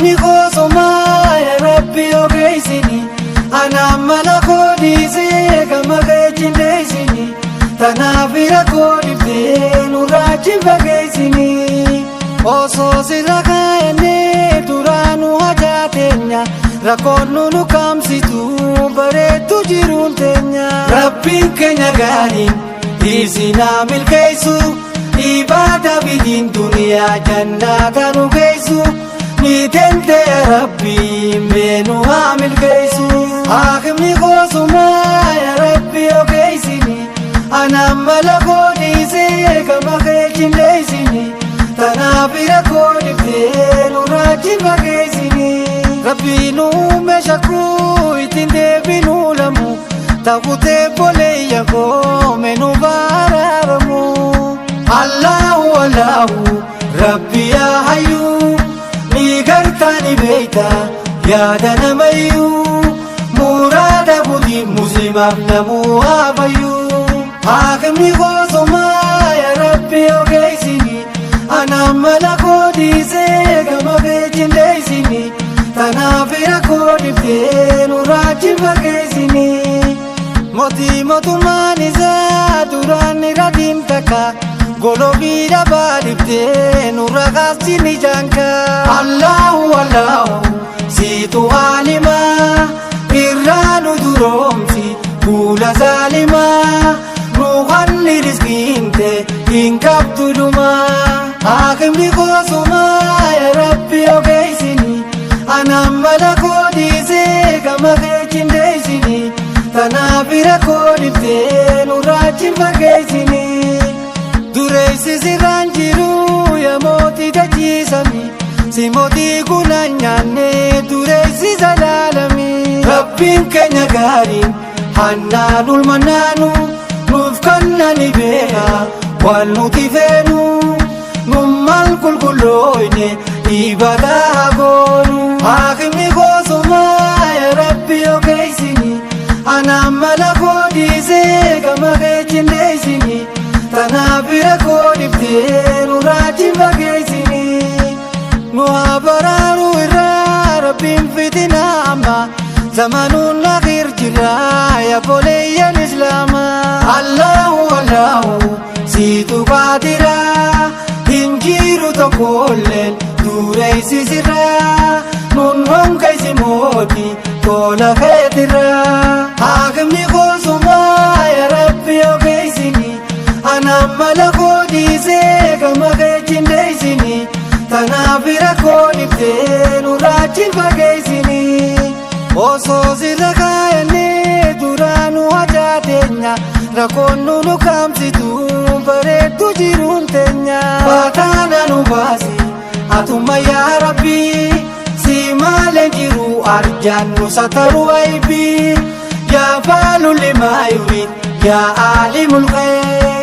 Haakimni koosumaa yaa Rabbi ogeessini anaan mala koodhiisee gama keetiin deessini tanaaf rakkoo dhiftee nurraa fageessini osoo sirra kaayannee duraanuu hajaa teenya rakkoon nu kaamsitu bareedu jiruun teenya Rabbiin keenya gaariin isinaa milkeessu ibaada bidiin duniyaa jannaa kanu geessu ni tente Rabbi meenu haa milkeessu haakimni koosumaa yaa Rabbi ogeessini anaan mala koodhiisee gama keetiin deessini tanaaf rakkoo dhiftee nurraa fageessini Rabbi nuume shakkuu ittiin deebinuu lamu ta'utee boleeyya koome nu baraaramu Allahu Allahu Rabbi yaa hayyuu ni gartaani beeyta yaada namayyuu muraada budii muslimaaf namuu haa fayyuu haakimni koosumaa yaa Rabbi ogeessini anaan mala koodhiisee gama keetiin deessini tanaaf rakkoo dhiftee nurraa fageessini mootii mootummaan isaa duraan irratti takka goloobii dhabaa dhiftee nurra kaasini jaanka Allahu Allahu siitu haalimaa irraa nu duroomsi fuula saalimaa ruuhanni riskiinte hin qabdu dhumaa haakimni koosumaa yaa Rabbi ogeessini anaan mala koodhiisee gama keetiin deessini tanaaf rakkoo dhiftee nurraa fageessini dureessi sirraan jiru yaa mootii dachiisami si mootii kunaan nyaannee dureessi salaalami Rabbiin keenya gaariin hannaan ulmannaanu nuuf kannani beeka waan nuti feenu nummaan qulqullooyne ibadaa goonu haakimni koosumaa yaa Rabbi ogeessini anaan mala koodhiisee gama keetiin deessini tanaaf rakkoo dhiftee nurraa fageessini nu haa baraaruu irraa Rabbiin fitinaa amma zamanuun akhir jirraa yaa boleeyyan islaamaa Allahu Allahu siitu qaadiraa hin jiru tokkolleen dureessi sirraa nun honkeessi mootii tola keetirraa haakimni koosumaa yaa Rabbi ogeessini anaan mala koodhiisee gama keetiin deessini tanaaf rakkoo dhiftee nurraa fageessini osoo sirra kaayannee duraanuu hajaa teenya rakkoon nu kaamsitu bareedu jiruun teenya baataana nu baasi atumma yaa Rabbi si maaleen jiru arjaan nu sataru aybii yaa faalu limaa yurid yaa aalimul khayr